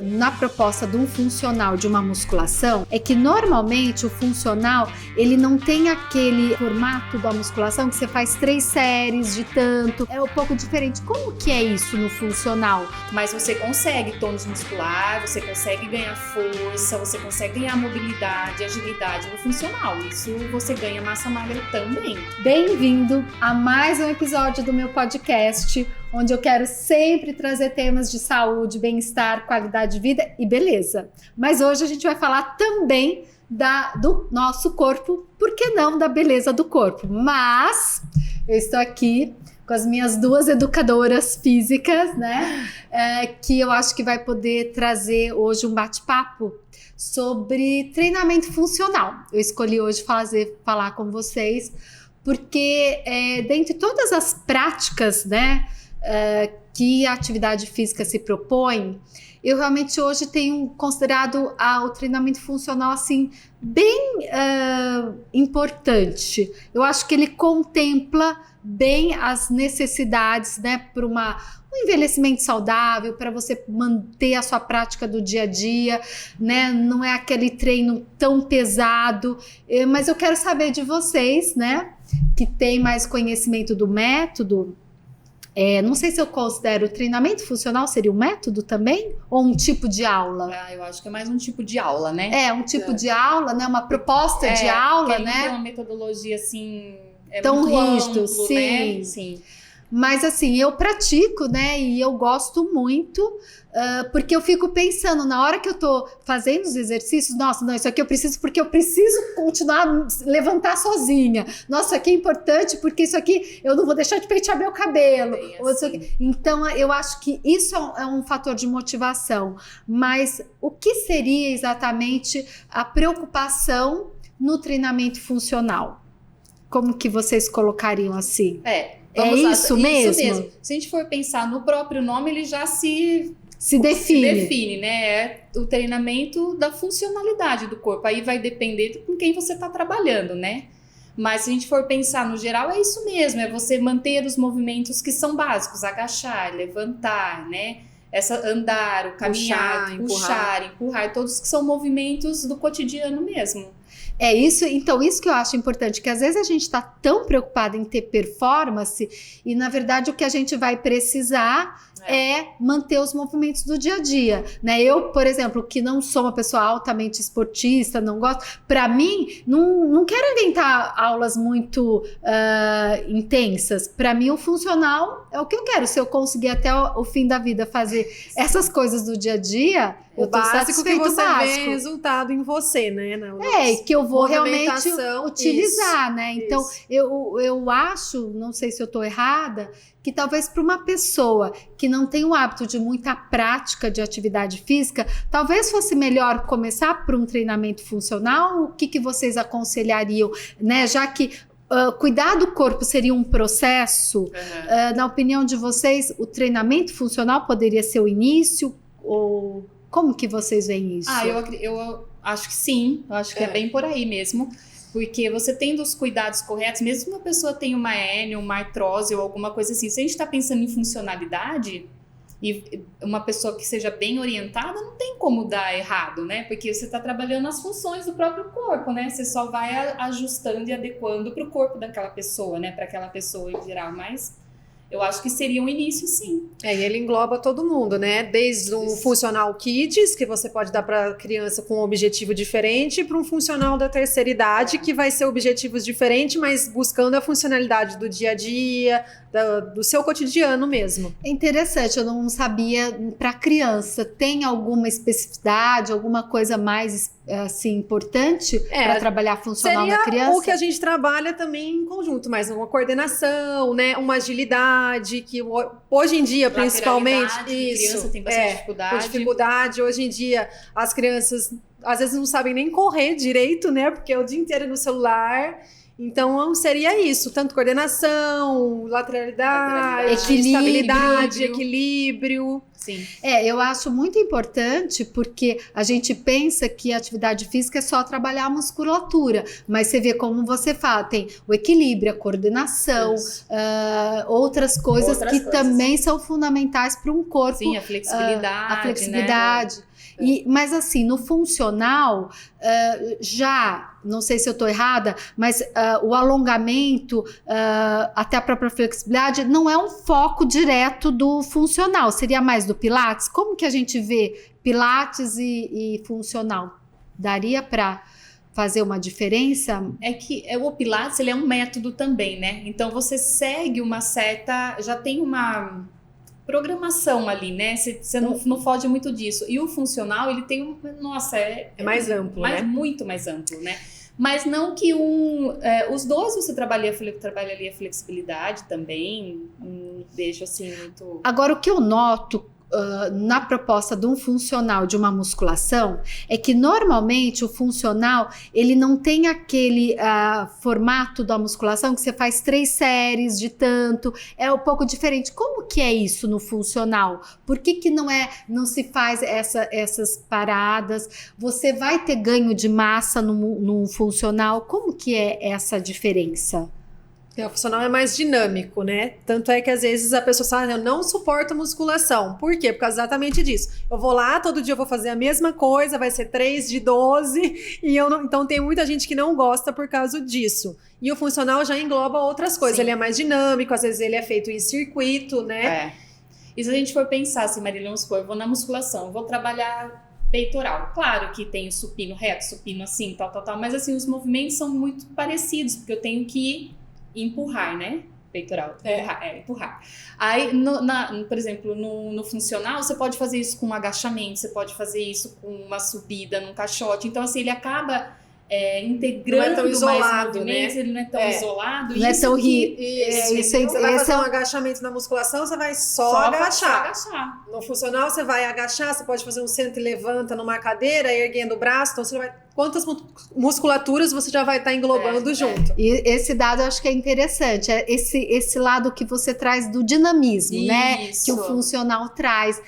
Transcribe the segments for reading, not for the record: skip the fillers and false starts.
na proposta de um funcional de uma musculação é que normalmente o funcional ele não tem aquele formato da musculação que você faz 3 séries de tanto, é um pouco diferente. Como que é isso no funcional? Mas você consegue tônus muscular, você consegue ganhar força, você consegue ganhar mobilidade, agilidade no funcional. Isso você ganha massa magra também. Bem-vindo a mais um episódio do meu podcast, onde eu quero sempre trazer temas de saúde, bem-estar, qualidade de vida e beleza. Mas hoje a gente vai falar também do nosso corpo, por que não da beleza do corpo? Mas eu estou aqui com as minhas 2 educadoras físicas, né? Que eu acho que vai poder trazer hoje um bate-papo sobre treinamento funcional. Eu escolhi hoje falar com vocês porque dentre todas as práticas, né, que a atividade física se propõe, eu realmente hoje tenho considerado o treinamento funcional assim bem importante. Eu acho que ele contempla bem as necessidades, né, para um envelhecimento saudável, para você manter a sua prática do dia a dia, né? Não é aquele treino tão pesado, mas eu quero saber de vocês, né, que tem mais conhecimento do método. Não sei se eu considero o treinamento funcional seria um método também? Ou um tipo de aula? Eu acho que é mais um tipo de aula, né? Um tipo de aula, né? Uma proposta de aula, né? Não tem uma metodologia assim tão rígido, amplo, sim. Né? Sim. Mas assim, eu pratico, né? E eu gosto muito, porque eu fico pensando, na hora que eu tô fazendo os exercícios, nossa, não, isso aqui eu preciso porque eu preciso continuar a levantar sozinha. Nossa, isso aqui é importante porque isso aqui eu não vou deixar de pentear meu cabelo. Assim. Então, eu acho que isso é um fator de motivação. Mas o que seria exatamente a preocupação no treinamento funcional? Como que vocês colocariam assim? Isso mesmo? Se a gente for pensar no próprio nome, ele já se define, né? É o treinamento da funcionalidade do corpo. Aí vai depender com quem você está trabalhando, né? Mas se a gente for pensar no geral, é isso mesmo. É você manter os movimentos que são básicos. Agachar, levantar, né? Andar, o caminhar, empurrar. Todos que são movimentos do cotidiano mesmo. Isso que eu acho importante, que às vezes a gente está tão preocupado em ter performance e na verdade o que a gente vai precisar é manter os movimentos do dia a dia, né? Eu, por exemplo, que não sou uma pessoa altamente esportista, não gosto, para mim, não quero inventar aulas muito intensas. Para mim, o funcional é o que eu quero. Se eu conseguir até o fim da vida fazer essas coisas do dia a dia, eu tô satisfeito. Que você vê resultado em você, né? Que eu vou realmente utilizar, né? Então, eu acho, não sei se eu tô errada, que talvez para uma pessoa que não tem o hábito de muita prática de atividade física, talvez fosse melhor começar por um treinamento funcional. O que vocês aconselhariam, né? Já que cuidar do corpo seria um processo, na opinião de vocês, o treinamento funcional poderia ser o início? Ou como que vocês veem isso? Eu acho que sim, eu acho que é bem por aí mesmo. Porque você tendo os cuidados corretos, mesmo que uma pessoa tenha uma hérnia, uma artrose ou alguma coisa assim, se a gente está pensando em funcionalidade e uma pessoa que seja bem orientada, não tem como dar errado, né? Porque você está trabalhando as funções do próprio corpo, né? Você só vai ajustando e adequando para o corpo daquela pessoa, né? Para aquela pessoa em geral, mas eu acho que seria um início, sim. E ele engloba todo mundo, né? Desde um funcional kids, que você pode dar para criança com um objetivo diferente, para um funcional da terceira idade, que vai ser objetivos diferentes, mas buscando a funcionalidade do dia a dia, do seu cotidiano mesmo. É interessante, eu não sabia. Para criança, tem alguma especificidade, alguma coisa mais assim importante para trabalhar funcional na criança? O que a gente trabalha também em conjunto, mas uma coordenação, né? Uma agilidade, que hoje em dia, principalmente, criança tem bastante dificuldade. Dificuldade. Hoje em dia, as crianças às vezes não sabem nem correr direito, né? Porque é o dia inteiro no celular. Então, seria isso, tanto coordenação, lateralidade, estabilidade, equilíbrio. Sim. Eu acho muito importante, porque a gente pensa que a atividade física é só trabalhar a musculatura, mas você vê como você fala, tem o equilíbrio, a coordenação, outras coisas também são fundamentais para um corpo. Sim, a flexibilidade. A flexibilidade. Né? Mas assim, no funcional, já, não sei se eu estou errada, mas o alongamento, até a própria flexibilidade, não é um foco direto do funcional, seria mais do Pilates? Como que a gente vê Pilates e funcional? Daria para fazer uma diferença? É que o Pilates, ele é um método também, né? Então você segue uma certa, já tem uma programação ali, né? Você não foge muito disso. E o funcional, ele tem é mais amplo, né? Muito mais amplo, né? Mas não que os dois você trabalha ali a flexibilidade também, vejo assim muito... Agora, o que eu noto na proposta de um funcional de uma musculação é que normalmente o funcional ele não tem aquele formato da musculação que você faz 3 séries de tanto, é um pouco diferente. Como que é isso no funcional? Por que não se faz essas paradas? Você vai ter ganho de massa no funcional? Como que é essa diferença? O funcional é mais dinâmico, né? Tanto é que às vezes a pessoa fala, eu não suporto musculação. Por quê? Por causa exatamente disso. Eu vou lá, todo dia eu vou fazer a mesma coisa, vai ser 3 de 12, e então tem muita gente que não gosta por causa disso. E o funcional já engloba outras coisas. Sim. Ele é mais dinâmico, às vezes ele é feito em circuito, né? E se a gente for pensar assim, Marília, vamos supor, eu vou na musculação, eu vou trabalhar peitoral. Claro que tem o supino reto, supino assim, tal, mas assim, os movimentos são muito parecidos, porque eu tenho que empurrar, né? Peitoral. Empurrar. Aí, por exemplo, no funcional, você pode fazer isso com um agachamento, você pode fazer isso com uma subida num caixote. Então, assim, ele acaba integrando não é tão isolado, né? Ele não é tão isolado. Não é tão Você vai fazer um agachamento na musculação, você vai só agachar. No funcional, você vai agachar, você pode fazer um senta e levanta numa cadeira, erguendo o braço, então você vai... Quantas musculaturas você já vai estar englobando junto? E esse dado eu acho que é interessante, esse lado que você traz do dinamismo, né? Que o funcional traz,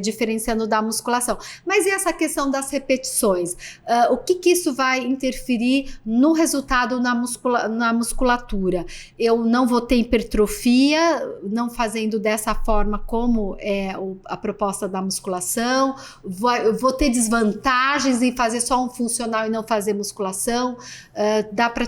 diferenciando da musculação. Mas e essa questão das repetições? O que isso vai interferir no resultado na musculatura? Eu não vou ter hipertrofia, não fazendo dessa forma como é a proposta da musculação, vou ter desvantagens em fazer só um funcional e não fazer musculação? Dá para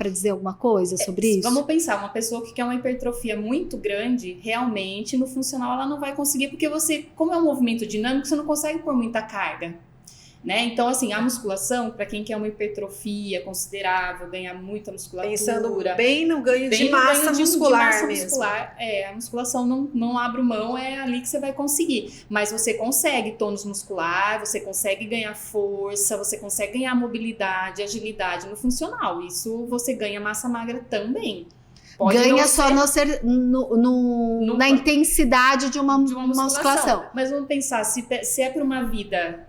dizer alguma coisa sobre isso? Vamos pensar, uma pessoa que quer uma hipertrofia muito grande, realmente no funcional ela não vai conseguir, porque como é um movimento dinâmico, você não consegue pôr muita carga, né? Então, assim, a musculação, para quem quer uma hipertrofia considerável, ganhar muita musculatura... Pensando bem no ganho de massa muscular mesmo. A musculação não abre mão, é ali que você vai conseguir. Mas você consegue tônus muscular, você consegue ganhar força, você consegue ganhar mobilidade, agilidade no funcional. Isso você ganha massa magra também. Ganha só na intensidade de uma musculação. Mas vamos pensar, se é para uma vida...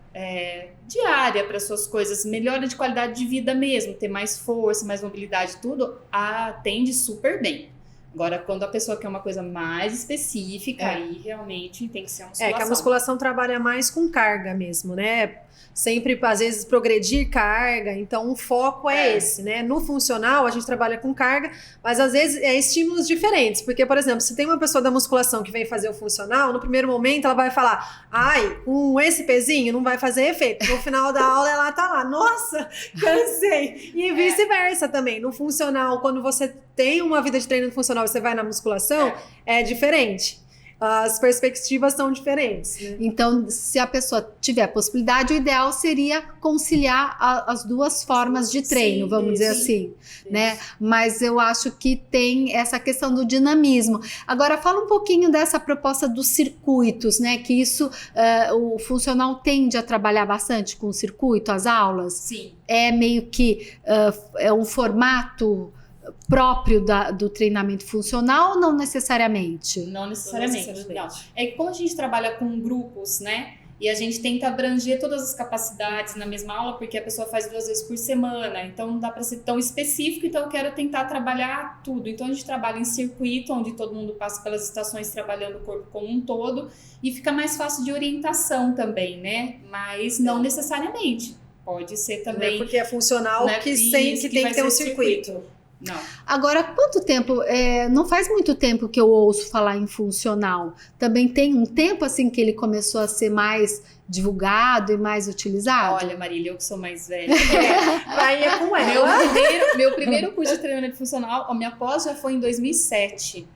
diária para suas coisas, melhora de qualidade de vida mesmo, ter mais força, mais mobilidade, tudo, atende super bem. Agora, quando a pessoa quer uma coisa mais específica, aí realmente tem que ser a musculação. Que a musculação trabalha mais com carga mesmo, né? Sempre, às vezes, progredir carga, então o foco é esse, né? No funcional, a gente trabalha com carga, mas às vezes estímulos diferentes, porque, por exemplo, se tem uma pessoa da musculação que vem fazer o funcional, no primeiro momento ela vai falar, com esse pezinho não vai fazer efeito, no final da aula ela tá lá, nossa, cansei, e vice-versa também, no funcional, quando você tem uma vida de treino funcional e você vai na musculação, é diferente. As perspectivas são diferentes, né? Então, se a pessoa tiver a possibilidade, o ideal seria conciliar as duas formas de treino, vamos dizer assim, né? Mas eu acho que tem essa questão do dinamismo. Agora, fala um pouquinho dessa proposta dos circuitos, né? Que isso, o funcional tende a trabalhar bastante com o circuito, as aulas. Sim. É meio que é um formato próprio do treinamento funcional ou não necessariamente? Não necessariamente. Não. É que como a gente trabalha com grupos, né? E a gente tenta abranger todas as capacidades na mesma aula, porque a pessoa faz 2 vezes por semana, então não dá para ser tão específico, então eu quero tentar trabalhar tudo. Então a gente trabalha em circuito, onde todo mundo passa pelas estações trabalhando o corpo como um todo, e fica mais fácil de orientação também, né? Mas não necessariamente. Pode ser também... Porque é funcional que tem que ter um circuito. Não. Agora, quanto tempo? Não faz muito tempo que eu ouço falar em funcional. Também tem um tempo assim que ele começou a ser mais divulgado e mais utilizado? Olha, Marília, eu que sou mais velha. Aí é com ela. Meu primeiro curso de treinamento funcional, a minha pós já foi em 2007.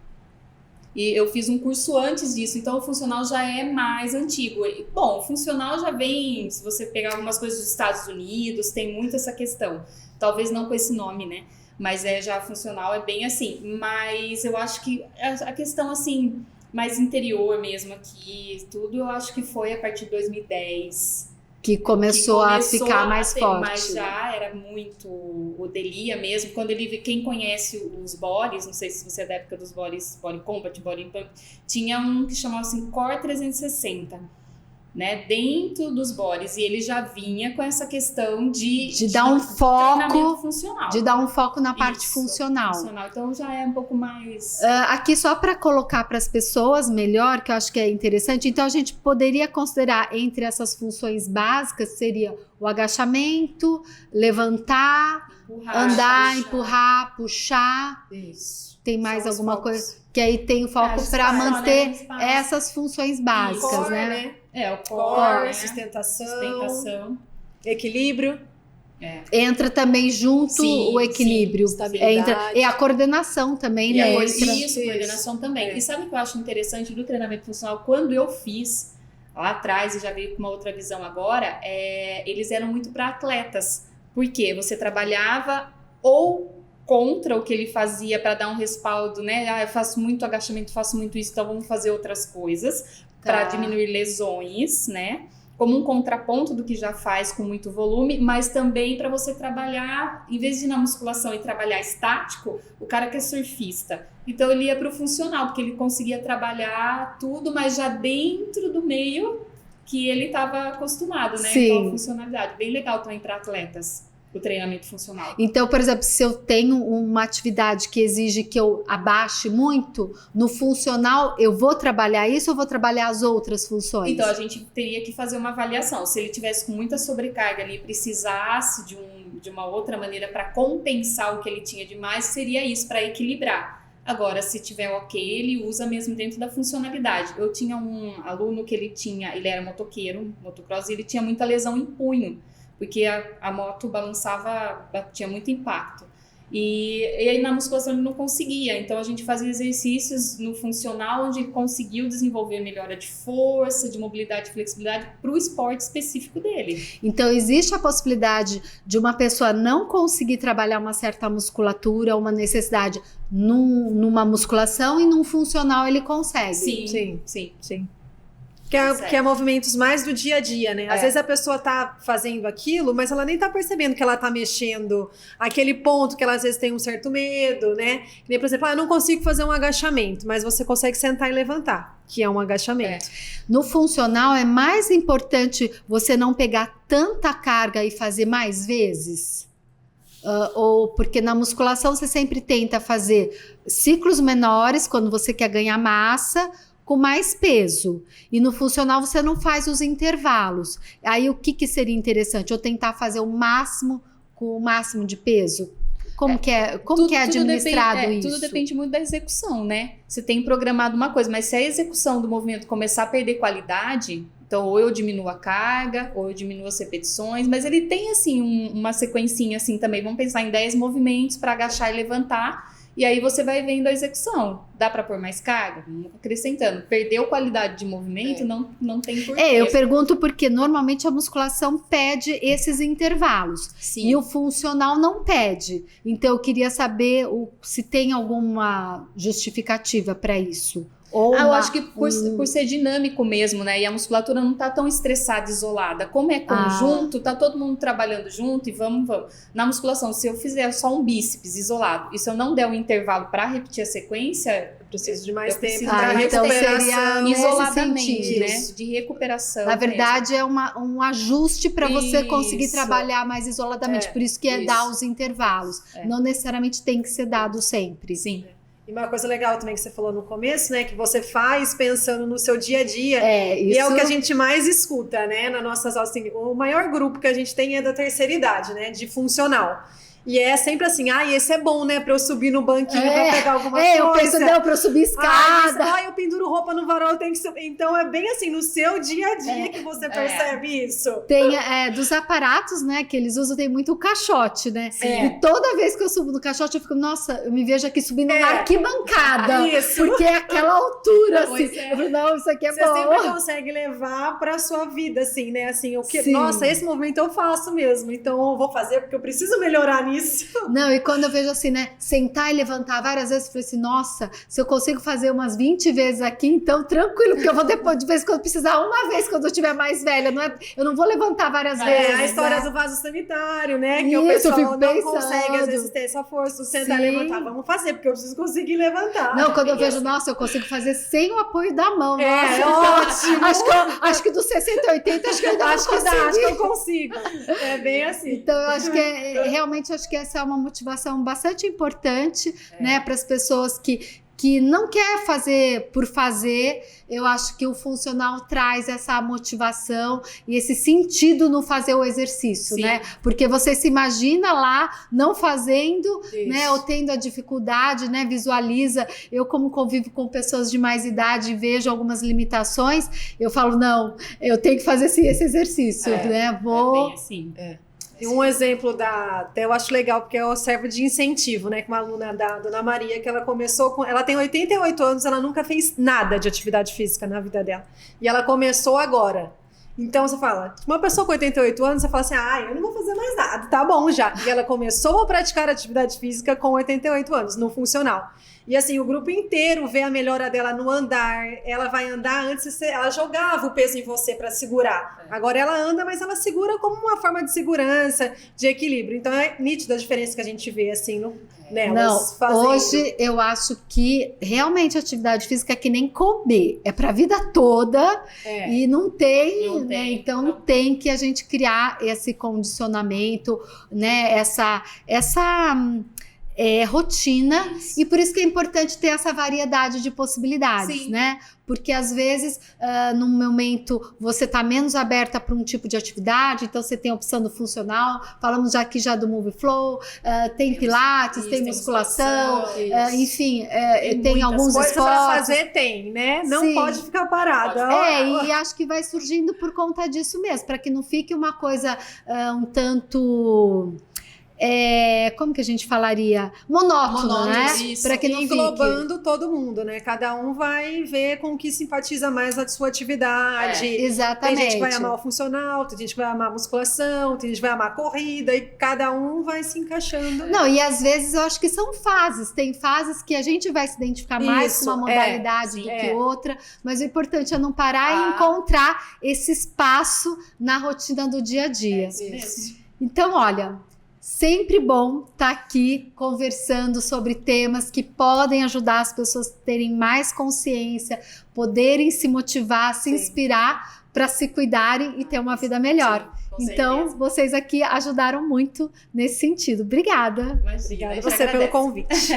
E eu fiz um curso antes disso, então o funcional já é mais antigo. Bom, o funcional já vem, se você pegar algumas coisas dos Estados Unidos, tem muito essa questão. Talvez não com esse nome, né? Mas já funcional é bem assim. Mas eu acho que a questão, assim, mais interior mesmo aqui, tudo, eu acho que foi a partir de 2010. Que começou a ficar mais forte. Mas já era muito o Delia mesmo. Quando quem conhece os bodies, não sei se você é da época dos bodies, Body Combat, Body Pump, tinha um que chamava assim Core 360. Né, dentro dos bodies, e ele já vinha com essa questão de dar um foco funcional. De dar um foco na parte funcional. Então já é um pouco mais aqui só para colocar para as pessoas melhor, que eu acho que é interessante. Então a gente poderia considerar entre essas funções básicas seria o agachamento, levantar, andar, empurrar, puxar. Isso. Tem mais São alguma focos. coisa que aí tem o foco para manter essas funções básicas, Core, né? o core, né? Sustentação, equilíbrio. Entra também junto o equilíbrio. Estabilidade. A coordenação também, né? Isso, coordenação também. E sabe o que eu acho interessante do treinamento funcional? Quando eu fiz lá atrás, e já veio com uma outra visão agora, eles eram muito para atletas. Porque você trabalhava ou contra o que ele fazia para dar um respaldo, né? Eu faço muito agachamento, faço muito isso, então vamos fazer outras coisas para diminuir lesões, né? Como um contraponto do que já faz com muito volume, mas também para você trabalhar, em vez de ir na musculação e trabalhar estático, o cara que é surfista. Então ele ia para o funcional, porque ele conseguia trabalhar tudo, mas já dentro do meio que ele estava acostumado, né? Sim. Então, funcionalidade. Bem legal também para atletas. O treinamento funcional. Então, por exemplo, se eu tenho uma atividade que exige que eu abaixe muito, no funcional eu vou trabalhar isso ou vou trabalhar as outras funções? Então, a gente teria que fazer uma avaliação. Se ele tivesse com muita sobrecarga ali e precisasse de uma outra maneira para compensar o que ele tinha de mais, seria isso, para equilibrar. Agora, se tiver ok, ele usa mesmo dentro da funcionalidade. Eu tinha um aluno que ele era motoqueiro, motocross, e ele tinha muita lesão em punho. Porque a moto tinha muito impacto. E aí na musculação ele não conseguia. Então a gente fazia exercícios no funcional onde ele conseguiu desenvolver melhora de força, de mobilidade e flexibilidade para o esporte específico dele. Então existe a possibilidade de uma pessoa não conseguir trabalhar uma certa musculatura, uma necessidade numa musculação, e num funcional ele consegue. Sim. Que é movimentos mais do dia a dia, né? Às vezes a pessoa tá fazendo aquilo, mas ela nem tá percebendo que ela tá mexendo aquele ponto que ela às vezes tem um certo medo, né? Que nem, por exemplo, eu não consigo fazer um agachamento, mas você consegue sentar e levantar, que é um agachamento. No funcional é mais importante você não pegar tanta carga e fazer mais vezes? Ou porque na musculação você sempre tenta fazer ciclos menores quando você quer ganhar massa, com mais peso, e no funcional você não faz os intervalos. Aí o que seria interessante? Eu tentar fazer o máximo com o máximo de peso? Como que é administrado isso? Tudo depende muito da execução, né? Você tem programado uma coisa, mas se a execução do movimento começar a perder qualidade, então ou eu diminuo a carga, ou eu diminuo as repetições, mas ele tem assim uma sequencinha assim também. Vamos pensar em 10 movimentos para agachar e levantar. E aí você vai vendo a execução. Dá para pôr mais carga? Vamos acrescentando. Perdeu qualidade de movimento, não tem porquê. Eu pergunto porque normalmente a musculação pede esses intervalos. Sim. E o funcional não pede. Então eu queria saber se tem alguma justificativa para isso. Eu acho que por ser dinâmico mesmo, né? E a musculatura não tá tão estressada, isolada. Como é conjunto, tá todo mundo trabalhando junto e vamos. Na musculação, se eu fizer só um bíceps isolado e se eu não der um intervalo para repetir a sequência, eu preciso de mais tempo para recuperação, isoladamente, né? De recuperação. Na verdade, é um ajuste para você conseguir trabalhar mais isoladamente. Por isso que dar os intervalos. Não necessariamente tem que ser dado sempre. Sim. E uma coisa legal também que você falou no começo, né? Que você faz pensando no seu dia a dia. Isso... E é o que a gente mais escuta, né? Nas nossas aulas, assim, o maior grupo que a gente tem é da terceira idade, né? De funcional. E é sempre assim, esse é bom, né? Pra eu subir no banquinho pra pegar alguma coisa. Eu penso, não, pra eu subir escada. Eu penduro roupa no varal, eu tenho que subir. Então é bem assim, no seu dia a dia que você percebe isso. Tem dos aparatos, né, que eles usam, tem muito o caixote, né? E toda vez que eu subo no caixote, eu fico, nossa, eu me vejo aqui subindo na arquibancada. Isso. Porque é aquela altura, assim. Eu falo, não, isso aqui é você bom. Você sempre consegue levar pra sua vida, assim, né? Assim, nossa, esse movimento eu faço mesmo, então eu vou fazer porque eu preciso melhorar nisso. Não, e quando eu vejo assim, né, sentar e levantar várias vezes, eu falei assim, nossa, se eu consigo fazer umas 20 vezes aqui, então tranquilo, porque eu vou depois, de vez em quando precisar uma vez quando eu estiver mais velha, eu não vou levantar várias vezes. A história do vaso sanitário, né, que isso, o pessoal não pensando. Consegue, às vezes, ter essa força, sentar e levantar, vamos fazer, porque eu preciso conseguir levantar. Não, quando eu vejo, nossa, eu consigo fazer sem o apoio da mão, ótimo. Acho que dos 60 a 80, acho que eu ainda acho que eu consigo. É bem assim. Então, eu acho que realmente acho que essa é uma motivação bastante importante, né, para as pessoas que não quer fazer por fazer. Eu acho que o funcional traz essa motivação e esse sentido no fazer o exercício, né? Porque você se imagina lá não fazendo, né? Ou tendo a dificuldade, né? Visualiza. Eu, como convivo com pessoas de mais idade e vejo algumas limitações, eu falo, não, eu tenho que fazer esse exercício, né? Vou... É bem assim. E um exemplo até eu acho legal, porque eu servo de incentivo, né? Com uma aluna da Dona Maria, que ela começou ela tem 88 anos, ela nunca fez nada de atividade física na vida dela. E ela começou agora. Então você fala, uma pessoa com 88 anos, você fala assim, eu não vou fazer mais nada, tá bom já. E ela começou a praticar atividade física com 88 anos, no funcional. E assim, o grupo inteiro vê a melhora dela no andar. Ela vai andar, antes ela jogava o peso em você para segurar. Agora ela anda, mas ela segura como uma forma de segurança, de equilíbrio. Então é nítida a diferença que a gente vê assim nelas fazendo. Hoje eu acho que realmente a atividade física é que nem comer, é para a vida toda e não tem, né? Então tem que a gente criar esse condicionamento, né? Essa rotina. E por isso que é importante ter essa variedade de possibilidades, né? Porque às vezes, num momento, você está menos aberta para um tipo de atividade, então você tem a opção do funcional, falamos aqui já do Move Flow, tem pilates, tem musculação, enfim, tem alguns esportes. Para fazer né? Não pode ficar parada. E acho que vai surgindo por conta disso mesmo, para que não fique uma coisa um tanto... como que a gente falaria? Monótono, né? Para que não englobando todo mundo, né? Cada um vai ver com o que simpatiza mais a sua atividade. Exatamente. Tem gente que vai amar o funcional, tem gente que vai amar a musculação, tem gente que vai amar a corrida, e cada um vai se encaixando. Não, e às vezes eu acho que são fases. Tem fases que a gente vai se identificar mais com uma modalidade do que outra, mas o importante é não parar e encontrar esse espaço na rotina do dia a dia. Então, olha... Sempre bom estar aqui conversando sobre temas que podem ajudar as pessoas a terem mais consciência, poderem se motivar, se inspirar para se cuidarem e ter uma vida melhor. Então, vocês aqui ajudaram muito nesse sentido. Obrigada. Obrigada a você pelo convite.